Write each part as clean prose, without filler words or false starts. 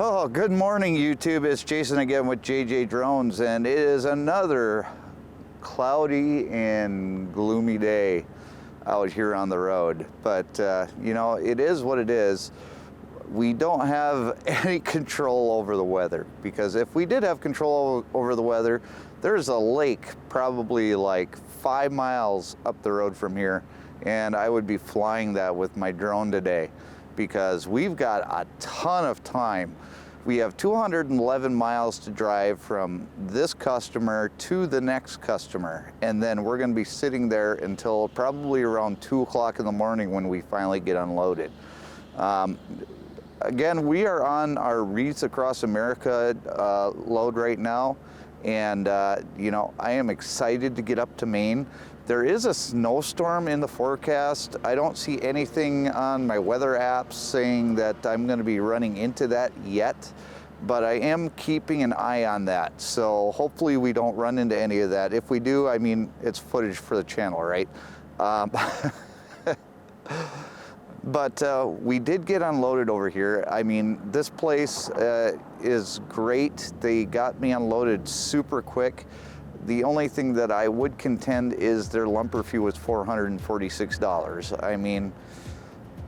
Oh, good morning, YouTube. It's Jason again with JJ Drones, and it is another cloudy and gloomy day out here on the road. But, you know, it is what it is. We don't have any control over the weather, because if we did have control over the weather, there's a lake probably like 5 miles up the road from here, and I would be flying that with my drone today, because we've got a ton of time. We have 211 miles to drive from this customer to the next customer, and then we're going to be sitting there until probably around 2 o'clock in the morning when we finally get unloaded. Again, we are on our Wreaths Across America load right now, and you know, I am excited to get up to Maine. There is a snowstorm in the forecast. I don't see anything on my weather apps saying that I'm going to be running into that yet, but I am keeping an eye on that. So hopefully we don't run into any of that. If we do, I mean, it's footage for the channel, right? But we did get unloaded over here. I mean, this place is great. They got me unloaded super quick. The only thing that I would contend is their lumper fee was $446. I mean,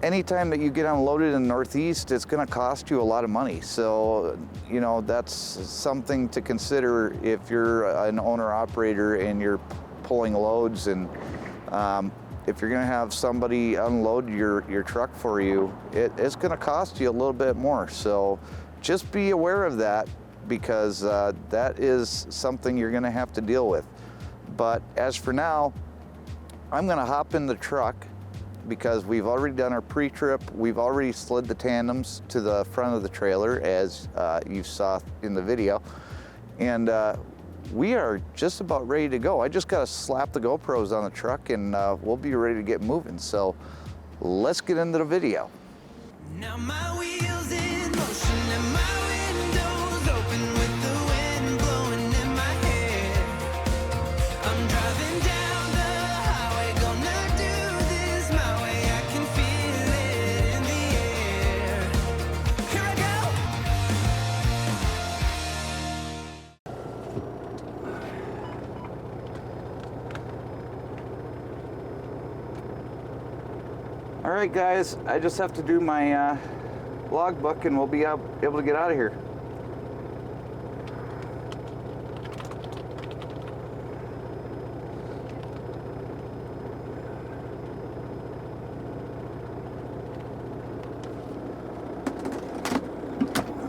anytime that you get unloaded in the Northeast, it's going to cost you a lot of money. So, you know, that's something to consider if you're an owner-operator and you're pulling loads, and if you're going to have somebody unload your truck for you, it's going to cost you a little bit more. So just be aware of that, because that is something you're going to have to deal with. But as for now, I'm going to hop in the truck, because we've already done our pre-trip. We've already slid the tandems to the front of the trailer, as you saw in the video, and we are just about ready to go. I just got to slap the GoPros on the truck, and we'll be ready to get moving. So let's get into the video. Now my wheels in motion and my windows open with the wind blowing in my hair. I'm driving down the highway, gonna do this my way. I can feel it in the air. Here I All right, guys, I just have to do my logbook, and we'll be able to get out of here.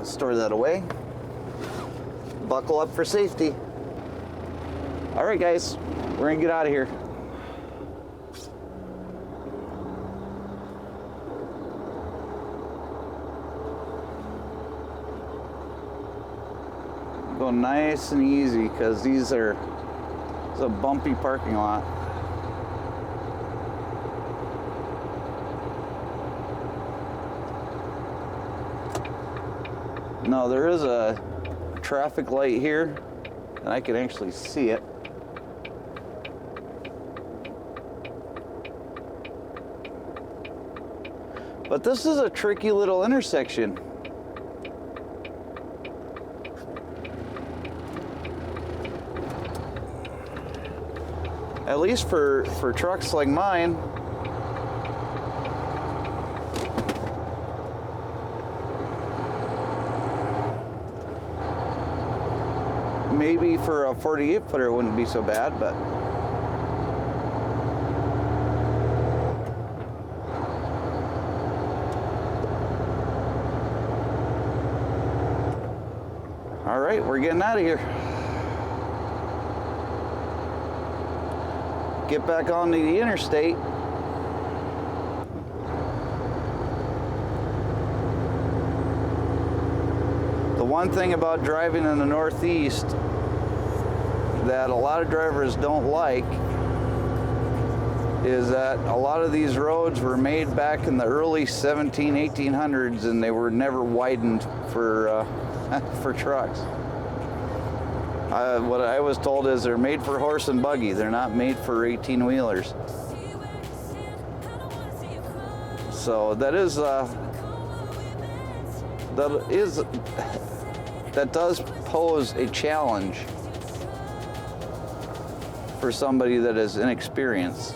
Store that away. Buckle up for safety. All right, guys, we're gonna get out of here. Go nice and easy, because it's a bumpy parking lot. Now there is a traffic light here, and I can actually see it. But this is a tricky little intersection. At least for trucks like mine. Maybe for a 48 footer it wouldn't be so bad, but all right, we're getting out of here. Get back onto the interstate. The one thing about driving in the Northeast that a lot of drivers don't like is that a lot of these roads were made back in the early 1800s, and they were never widened for for trucks. What I was told is they're made for horse and buggy. They're not made for 18-wheelers. So that is that does pose a challenge for somebody that is inexperienced.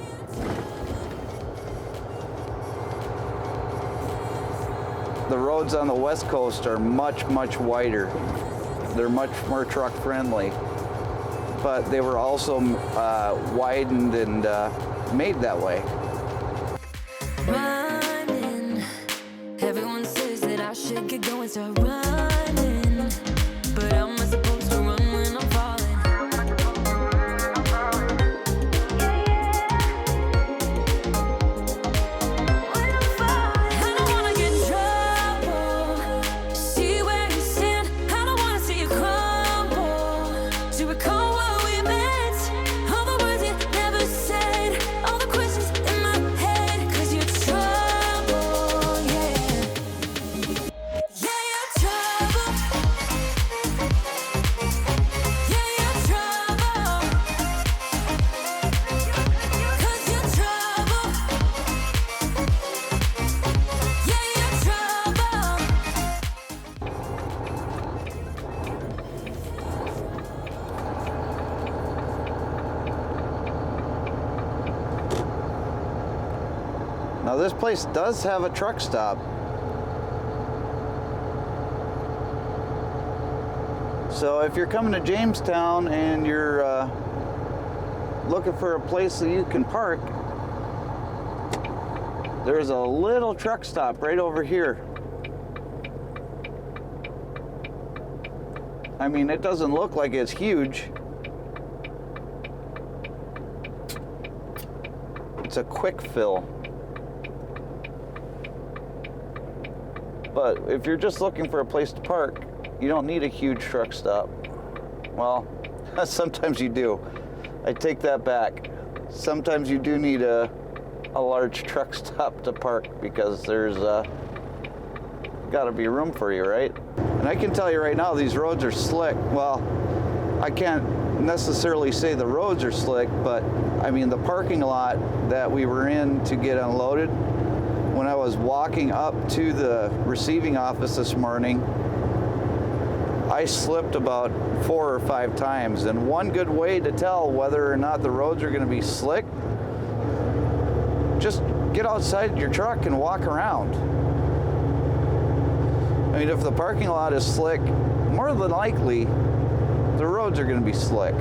The roads on the West Coast are much, much wider. They're much more truck friendly, but they were also widened and made that way. Running. Everyone says that I should get going, start running. But how am I supposed to run when I'm falling? I don't wanna get in trouble. See where you stand. I don't wanna see you crumble. To recall what we meant, all the words you never said, all the questions in my head, 'cause you're trouble, yeah. Yeah, you're trouble. Yeah, you're trouble. 'Cause you're trouble. Yeah, you're trouble. Now this place does have a truck stop. So if you're coming to Jamestown and you're looking for a place that you can park, there's a little truck stop right over here. I mean, it doesn't look like it's huge. It's a quick fill. But if you're just looking for a place to park, you don't need a huge truck stop. Well, sometimes you do. I take that back. Sometimes you do need a large truck stop to park because there's gotta be room for you, right? And I can tell you right now, these roads are slick. Well, I can't necessarily say the roads are slick, but I mean the parking lot that we were in to get unloaded, when I was walking up to the receiving office this morning, I slipped about 4 or 5 times. And one good way to tell whether or not the roads are gonna be slick, just get outside your truck and walk around. I mean, if the parking lot is slick, more than likely, the roads are gonna be slick.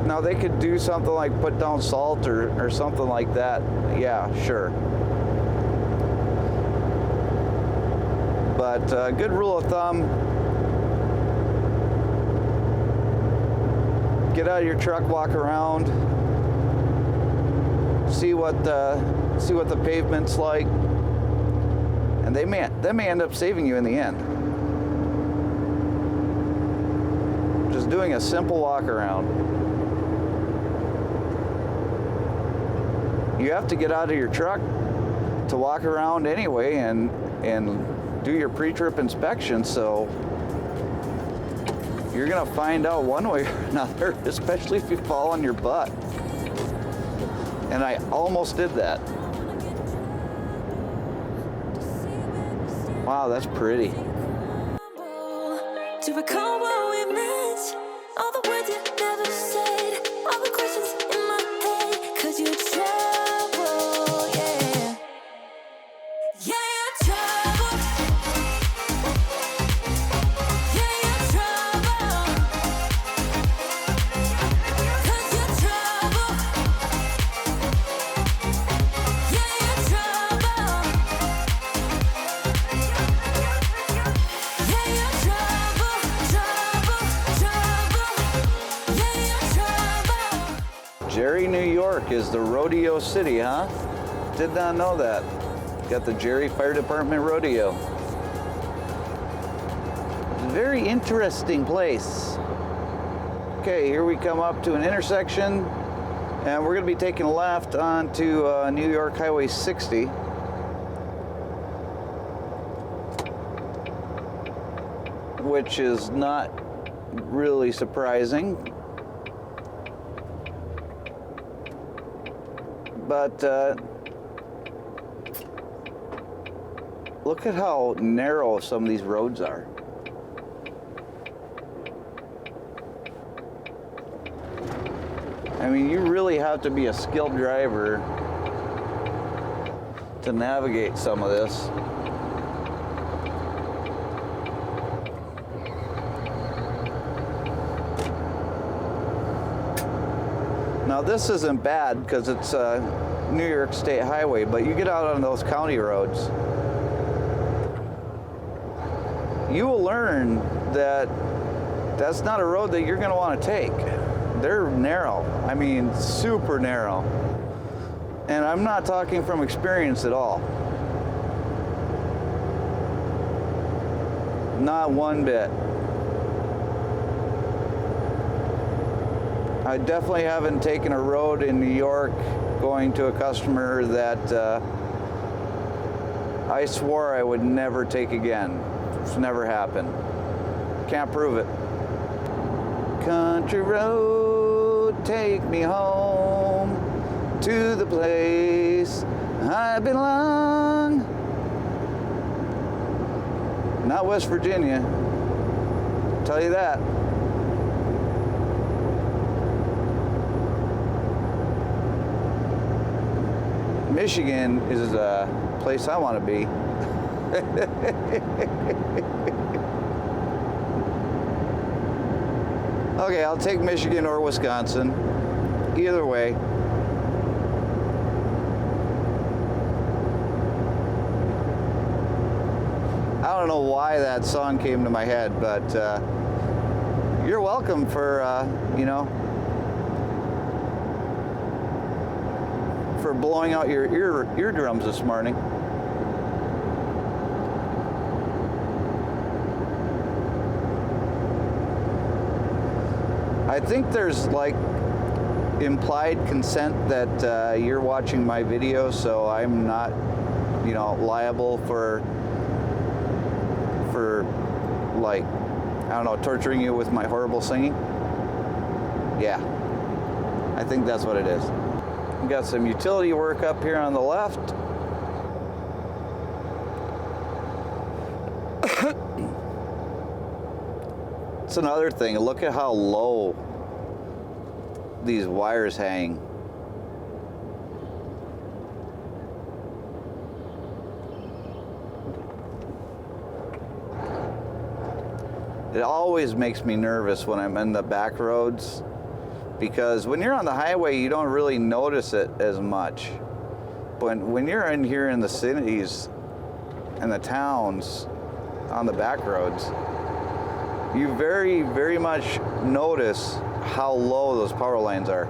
Now they could do something like put down salt or something like that. Yeah, sure. But good rule of thumb, get out of your truck, walk around, see what the pavement's like, and that may end up saving you in the end. Just doing a simple walk around. You have to get out of your truck to walk around anyway and do your pre-trip inspection, so you're gonna find out one way or another, especially if you fall on your butt. And I almost did that. Wow, that's pretty. To recall what we meant, all the words you never said, all the questions in my head, 'cause you're trouble, yeah. Yeah, you're trouble. Yeah, you're trouble. 'Cause you're trouble. Yeah, you're trouble. Yeah, you're trouble, trouble, trouble. Yeah, you're trouble. Jerry, New York is the rodeo city, huh? Did not know that. Got the Jerry Fire Department Rodeo. Very interesting place. Okay, here we come up to an intersection, and we're gonna be taking a left onto New York Highway 60. Which is not really surprising. But Look at how narrow some of these roads are. I mean, you really have to be a skilled driver to navigate some of this. Now this isn't bad because it's a New York State highway, but you get out on those county roads, you will learn that that's not a road that you're going to want to take. They're narrow. I mean, super narrow. And I'm not talking from experience at all. Not one bit. I definitely haven't taken a road in New York going to a customer that I swore I would never take again. It's never happened. Can't prove it. Country road, take me home to the place I belong. Not West Virginia, tell you that. Michigan is a place I want to be. Okay, I'll take Michigan or Wisconsin. Either way. I don't know why that song came to my head, but you're welcome for, you know, for blowing out your eardrums this morning. I think there's like implied consent that you're watching my video, so I'm not, you know, liable for like, I don't know, torturing you with my horrible singing. Yeah, I think that's what it is. We got some utility work up here on the left. It's another thing. Look at how low these wires hang. It always makes me nervous when I'm in the back roads, because when you're on the highway, you don't really notice it as much. But when you're in here in the cities and the towns on the back roads, you very, very much notice how low those power lines are.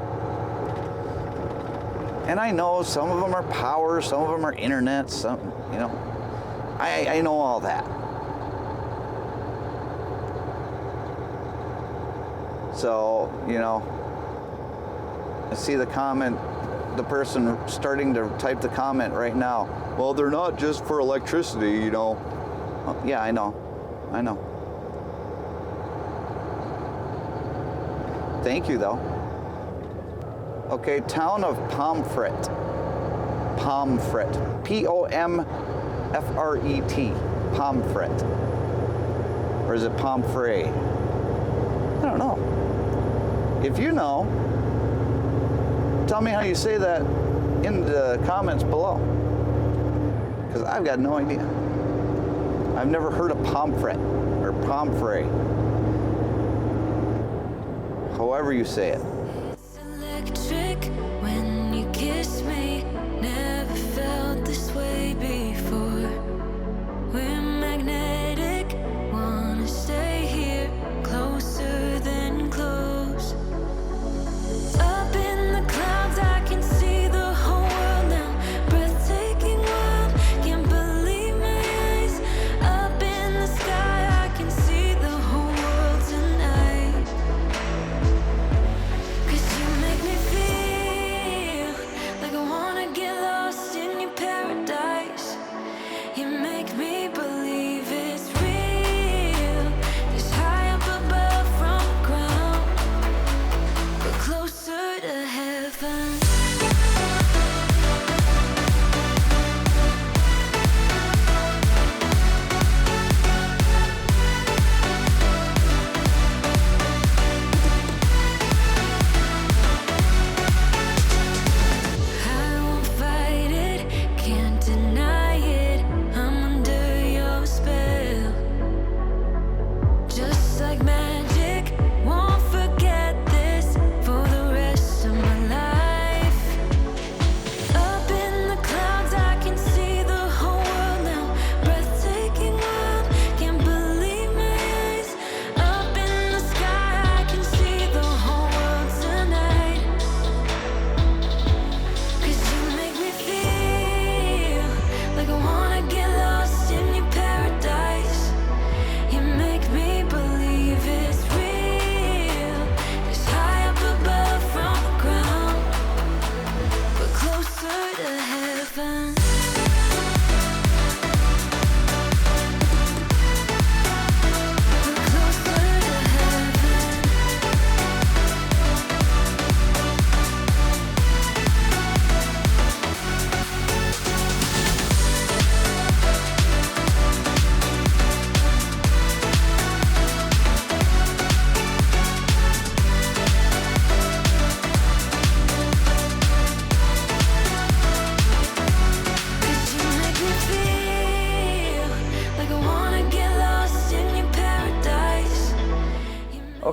And I know some of them are power, some of them are internet, some, you know, I know all that. So, you know, I see the comment, the person starting to type the comment right now. Well, they're not just for electricity, you know. Well, yeah, I know. Thank you, though. Okay, town of Pomfret. Pomfret. P-O-M-F-R-E-T. Pomfret. Or is it Pomfret? I don't know. If you know, tell me how you say that in the comments below. Because I've got no idea. I've never heard of Pomfret or Pomfret. However you say it. It's electric when you kiss me. Never felt this way before. We're magnetic, wanna stay here, closer than close. Up in the clouds, I can see the whole world now. Breathtaking wild, can't believe my eyes. Up in the sky, I can see the whole world tonight. 'Cause you make me feel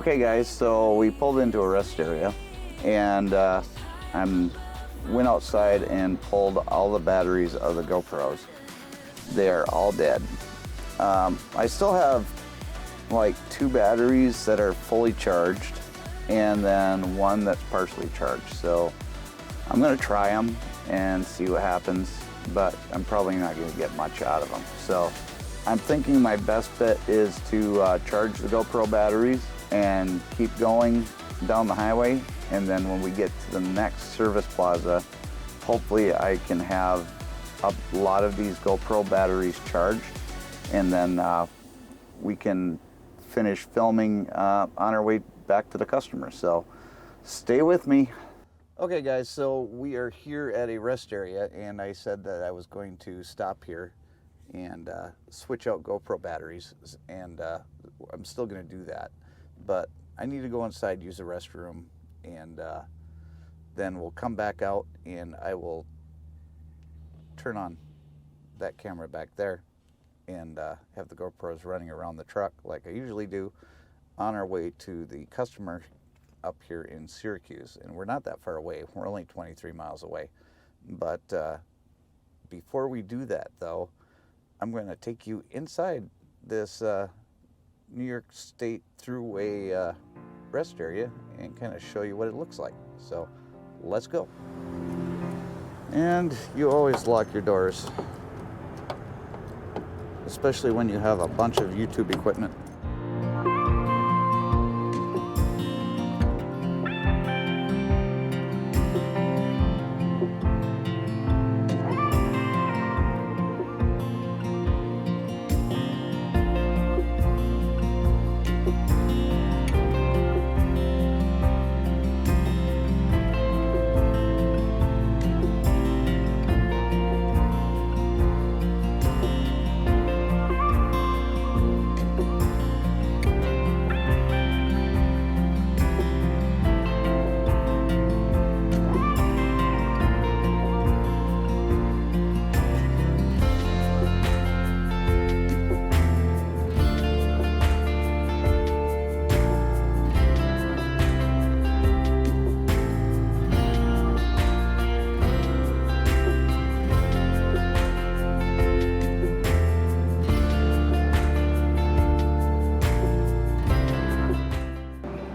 Okay guys, so we pulled into a rest area and I went outside and pulled all the batteries of the GoPros. They are all dead. I still have like 2 batteries that are fully charged and then 1 that's partially charged. So I'm gonna try them and see what happens, but I'm probably not gonna get much out of them. So I'm thinking my best bet is to charge the GoPro batteries and keep going down the highway, and then when we get to the next service plaza, hopefully I can have a lot of these GoPro batteries charged, and then we can finish filming on our way back to the customer. So stay with me. Okay guys, so we are here at a rest area, and I said that I was going to stop here and switch out GoPro batteries, and I'm still going to do that, but I need to go inside, use the restroom, and then we'll come back out and I will turn on that camera back there and have the GoPros running around the truck like I usually do on our way to the customer up here in Syracuse. And we're not that far away, we're only 23 miles away. But before we do that though, I'm going to take you inside this New York State Thruway rest area and kind of show you what it looks like. So let's go. And you always lock your doors, especially when you have a bunch of YouTube equipment.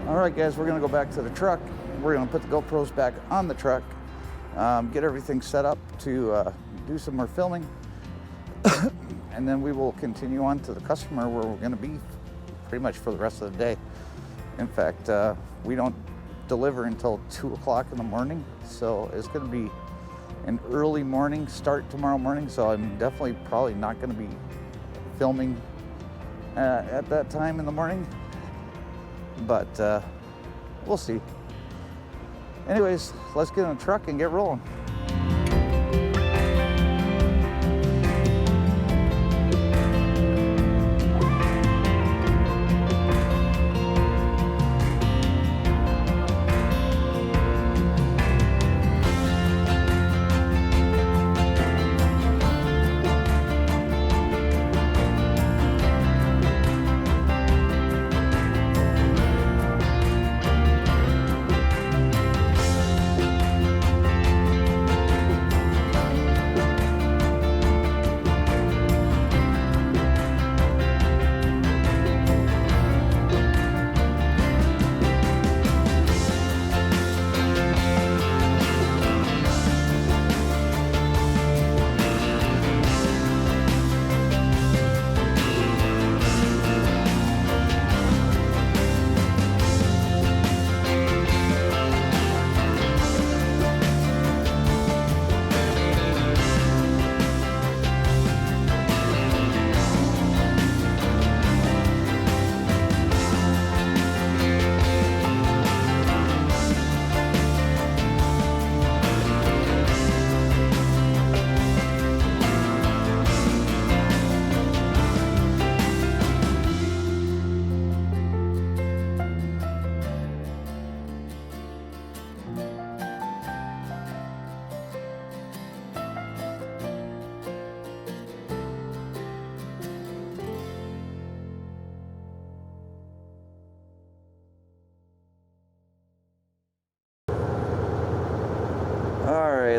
All right guys, we're gonna go back to the truck. We're gonna put the GoPros back on the truck, get everything set up to do some more filming, and then we will continue on to the customer where we're gonna be pretty much for the rest of the day. In fact, we don't deliver until 2 o'clock in the morning, so it's gonna be an early morning start tomorrow morning, so I'm definitely probably not gonna be filming at that time in the morning. But we'll see. Anyways, let's get in the truck and get rolling.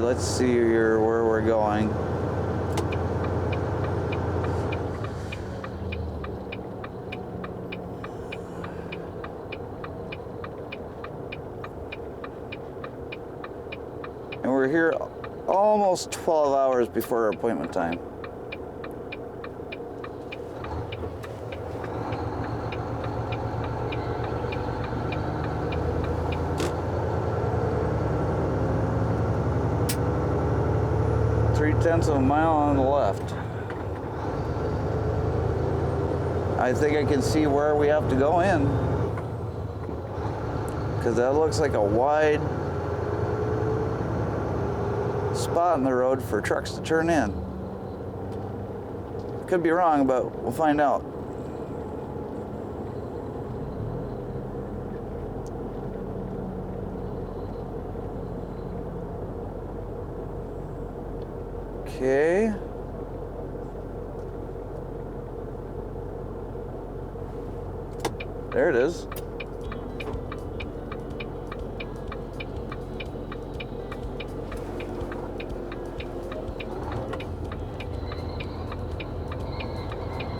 let's see here where we're going. And we're here almost 12 hours before our appointment time. Three-tenths of a mile on the left. I think I can see where we have to go in, because that looks like a wide spot in the road for trucks to turn in. Could be wrong, but we'll find out. Okay. There it is.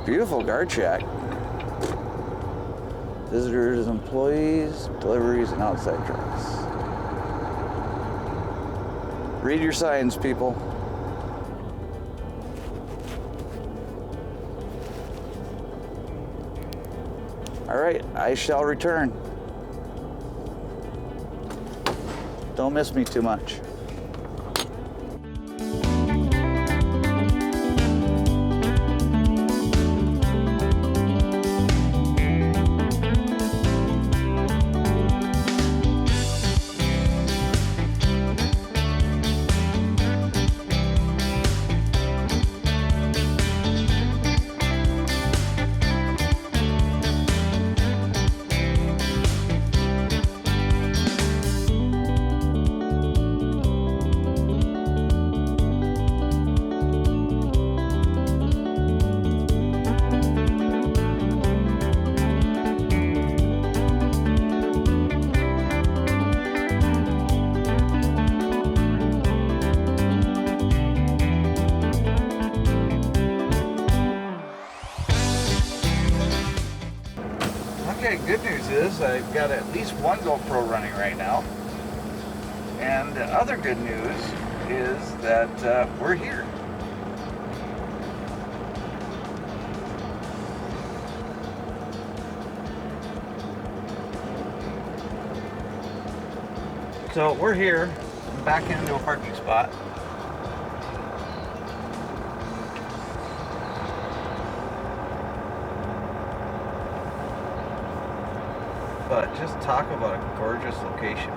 Beautiful guard shack. Visitors, employees, deliveries, and outside trucks. Read your signs, people. All right, I shall return. Don't miss me too much. Okay, good news is I've got at least one GoPro running right now. And the other good news is that we're here. So we're here, back into a parking spot. But just talk about a gorgeous location.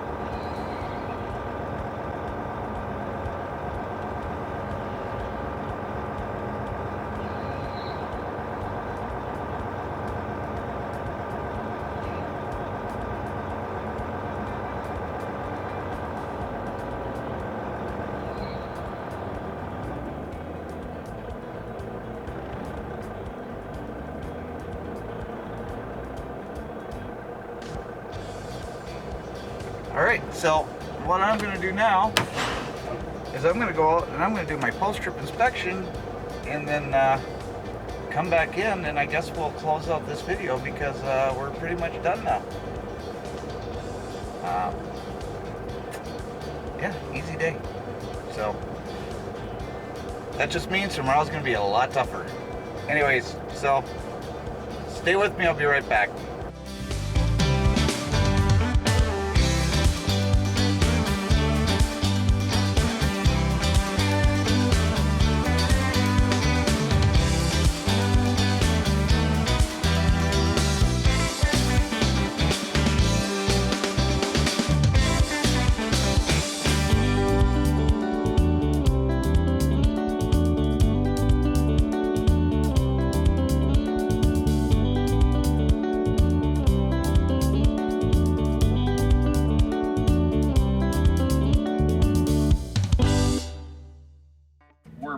All right, so what I'm going to do now is I'm going to go out and I'm going to do my post-trip inspection and then come back in, and I guess we'll close out this video because we're pretty much done now. Yeah, easy day. So that just means tomorrow's going to be a lot tougher. Anyways, so stay with me, I'll be right back.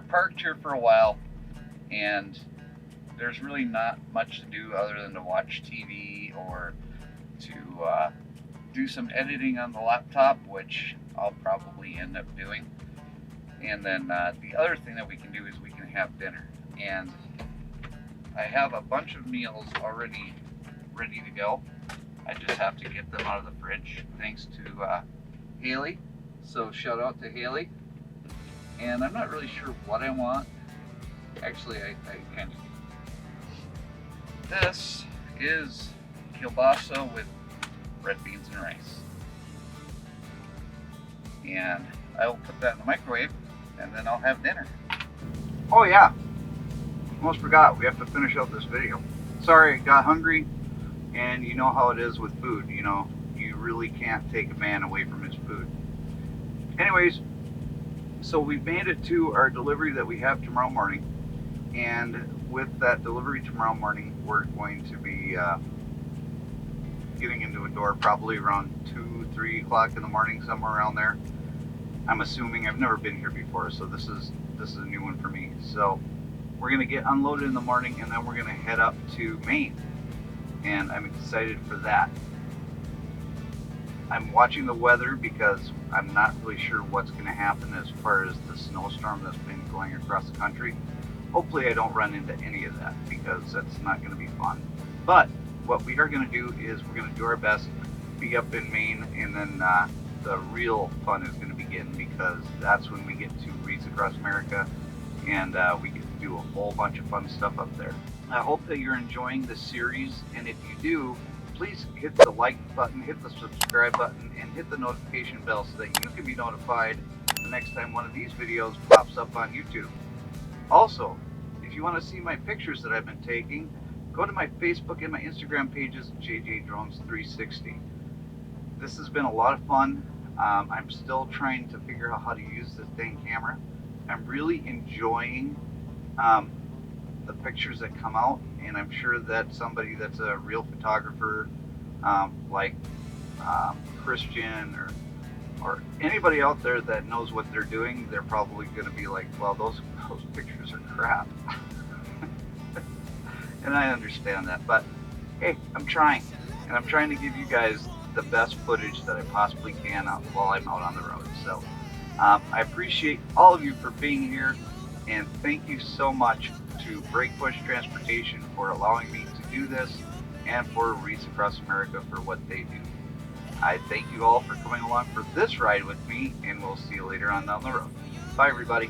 Parked here for a while, and there's really not much to do other than to watch TV or to do some editing on the laptop, which I'll probably end up doing. And then the other thing that we can do is we can have dinner. And I have a bunch of meals already ready to go. I just have to get them out of the fridge thanks to Haley. So shout out to Haley. And I'm not really sure what I want. Actually, I kind of do. This is kielbasa with red beans and rice. And I will put that in the microwave and then I'll have dinner. Oh yeah, almost forgot, we have to finish out this video. Sorry, got hungry, and you know how it is with food, you know, you really can't take a man away from his food. Anyways, so we've made it to our delivery that we have tomorrow morning, and with that delivery tomorrow morning, we're going to be getting into a door probably around 2-3 o'clock in the morning, somewhere around there. I'm assuming. I've never been here before, so this is a new one for me. So we're gonna get unloaded in the morning, and then we're gonna head up to Maine, and I'm excited for that. I'm watching the weather because I'm not really sure what's gonna happen as far as the snowstorm that's been going across the country. Hopefully I don't run into any of that, because that's not gonna be fun. But what we are gonna do is we're gonna do our best, be up in Maine, and then the real fun is going to begin, because that's when we get to Wreaths Across America, and we get to do a whole bunch of fun stuff up there. I hope that you're enjoying this series, and if you do, please hit the like button, hit the subscribe button, and hit the notification bell so that you can be notified the next time one of these videos pops up on YouTube. Also, if you want to see my pictures that I've been taking, go to my Facebook and my Instagram pages, JJDrones360. This has been a lot of fun. I'm still trying to figure out how to use this dang camera. I'm really enjoying the pictures that come out, and I'm sure that somebody that's a real photographer, like Christian or anybody out there that knows what they're doing, they're probably going to be like, well, those pictures are crap. And I understand that, but hey, I'm trying, and I'm trying to give you guys the best footage that I possibly can while I'm out on the road. So I appreciate all of you for being here, and thank you so much to Breakbush Transportation for allowing me to do this, and for Wreaths Across America for what they do. I thank you all for coming along for this ride with me, and we'll see you later on down the road. Bye everybody.